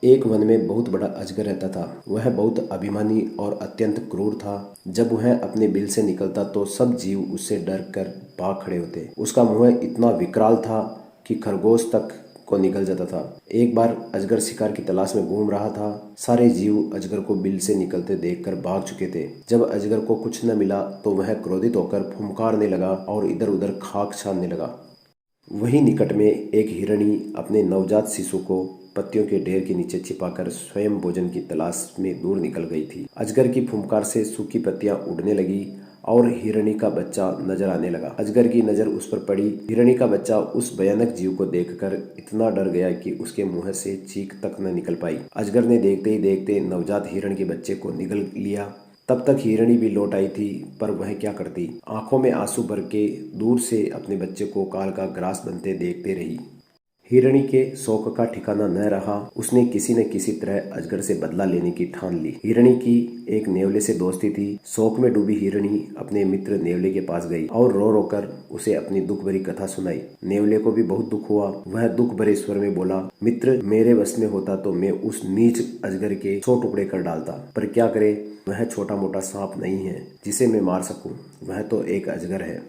एक वन में बहुत बड़ा अजगर रहता था। वह बहुत अभिमानी और अत्यंत क्रूर था। जब वह अपने बिल से निकलता तो सब जीव उससे डर कर भाग खड़े होते। उसका मुंह इतना विकराल था कि खरगोश तक को निकल जाता था। एक बार अजगर शिकार की तलाश में घूम रहा था। सारे जीव अजगर को बिल से निकलते देखकर भाग चुके थे। जब अजगर को कुछ न मिला तो वह क्रोधित होकर फुंकारने लगा और इधर उधर खाक छानने लगा। वहीं निकट में एक हिरणी अपने नवजात शिशु को पत्तियों के ढेर के नीचे छिपाकर स्वयं भोजन की तलाश में दूर निकल गई थी। अजगर की फुंकार से सूखी पत्तियां उड़ने लगी और हिरणी का बच्चा नजर आने लगा। अजगर की नजर उस पर पड़ी। हिरणी का बच्चा उस भयानक जीव को देखकर इतना डर गया कि उसके मुंह से चीख तक न निकल पाई। अजगर ने देखते ही देखते नवजात हिरण के बच्चे को निगल लिया। तब तक हिरणी भी लौट आई थी, पर वह क्या करती। आंखों में आंसू भर के दूर से अपने बच्चे को काल का ग्रास बनते देखते रही। हिरणी के शौक का ठिकाना न रहा। उसने किसी न किसी तरह अजगर से बदला लेने की ठान ली। हिरणी की एक नेवले से दोस्ती थी। शौक में डूबी हिरणी अपने मित्र नेवले के पास गई और रो रो कर उसे अपनी दुख भरी कथा सुनाई। नेवले को भी बहुत दुख हुआ। वह दुख भरे स्वर में बोला, मित्र, मेरे बस में होता तो मैं उस नीच अजगर के 100 टुकड़े कर डालता, पर क्या करे, वह छोटा मोटा सांप नहीं है जिसे मैं मार सकूं। वह तो एक अजगर है।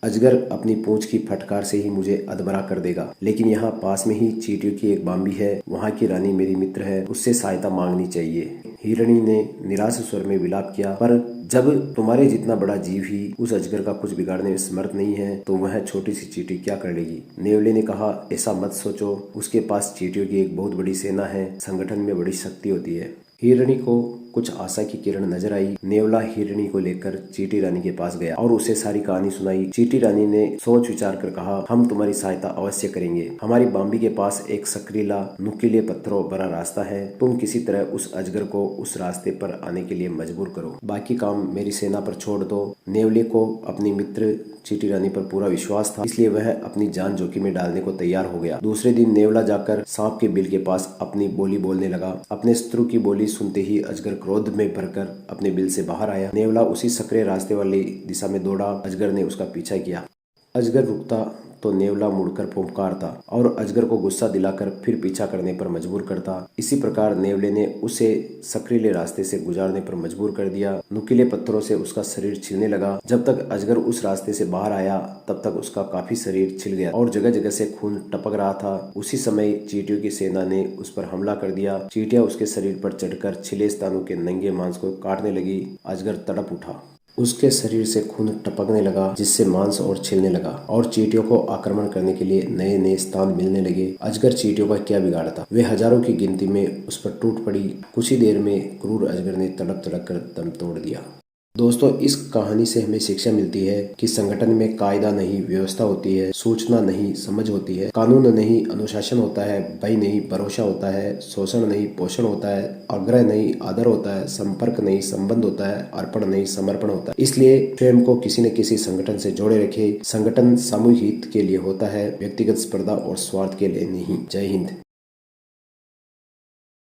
अजगर अपनी पूंछ की फटकार से ही मुझे अधमरा कर देगा। लेकिन यहाँ पास में ही चींटियों की एक बाम्बी है। वहाँ की रानी मेरी मित्र है, उससे सहायता मांगनी चाहिए। हिरणी ने निराश स्वर में विलाप किया, पर जब तुम्हारे जितना बड़ा जीव ही उस अजगर का कुछ बिगाड़ने में समर्थ नहीं है तो वह छोटी सी चींटी क्या कर लेगी। नेवले ने कहा, ऐसा मत सोचो, उसके पास चींटियों की एक बहुत बड़ी सेना है। संगठन में बड़ी शक्ति होती है। हिरणी को कुछ आशा की किरण नजर आई। नेवला हिरणी को लेकर चींटी रानी के पास गया और उसे सारी कहानी सुनाई। चींटी रानी ने सोच विचार कर कहा, हम तुम्हारी सहायता अवश्य करेंगे। हमारी बाम्बी के पास एक सक्रीला नुकीले पत्थरों भरा रास्ता है। तुम किसी तरह उस अजगर को उस रास्ते पर आने के लिए मजबूर करो। बाकी काम मेरी सेना पर छोड़ दो। नेवले को अपनी मित्र चींटी रानी पर पूरा विश्वास था, इसलिए वह अपनी जान जोखिम में डालने को तैयार हो गया। दूसरे दिन नेवला जाकर सांप के बिल के पास अपनी बोली बोलने लगा। अपने शत्रु की बोली सुनते ही अजगर क्रोध में भरकर अपने बिल से बाहर आया। नेवला उसी सकरे रास्ते वाली दिशा में दौड़ा। अजगर ने उसका पीछा किया। अजगर रुकता तो नेवला मुड़कर फुंकारता और अजगर को गुस्सा दिलाकर फिर पीछा करने पर मजबूर करता। इसी प्रकार नेवले ने उसे सकरीले रास्ते से गुजारने पर मजबूर कर दिया। नुकीले पत्थरों से उसका शरीर छिलने लगा। जब तक अजगर उस रास्ते से बाहर आया तब तक उसका काफी शरीर छिल गया और जगह जगह से खून टपक रहा था। उसी समय चींटियों की सेना ने उस पर हमला कर दिया। चींटियां उसके शरीर पर चढ़कर छिले स्थानों के नंगे मांस को काटने लगी। अजगर तड़प उठा। उसके शरीर से खून टपकने लगा, जिससे मांस और छिलने लगा और चींटियों को आक्रमण करने के लिए नए नए स्थान मिलने लगे। अजगर चींटियों का क्या बिगाड़ता। वे हजारों की गिनती में उस पर टूट पड़ी। कुछ ही देर में क्रूर अजगर ने तड़प तड़प कर दम तोड़ दिया। दोस्तों, इस कहानी से हमें शिक्षा मिलती है कि संगठन में कायदा नहीं व्यवस्था होती है, सूचना नहीं समझ होती है, कानून नहीं अनुशासन होता है, भय नहीं भरोसा होता है, शोषण नहीं पोषण होता है, आग्रह नहीं आदर होता है, संपर्क नहीं संबंध होता है, अर्पण नहीं समर्पण होता है। इसलिए स्वयं को किसी न किसी संगठन से जोड़े रखे। संगठन सामूहिक हित के लिए होता है, व्यक्तिगत स्पर्धा और स्वार्थ के लिए नहीं। जय हिंद।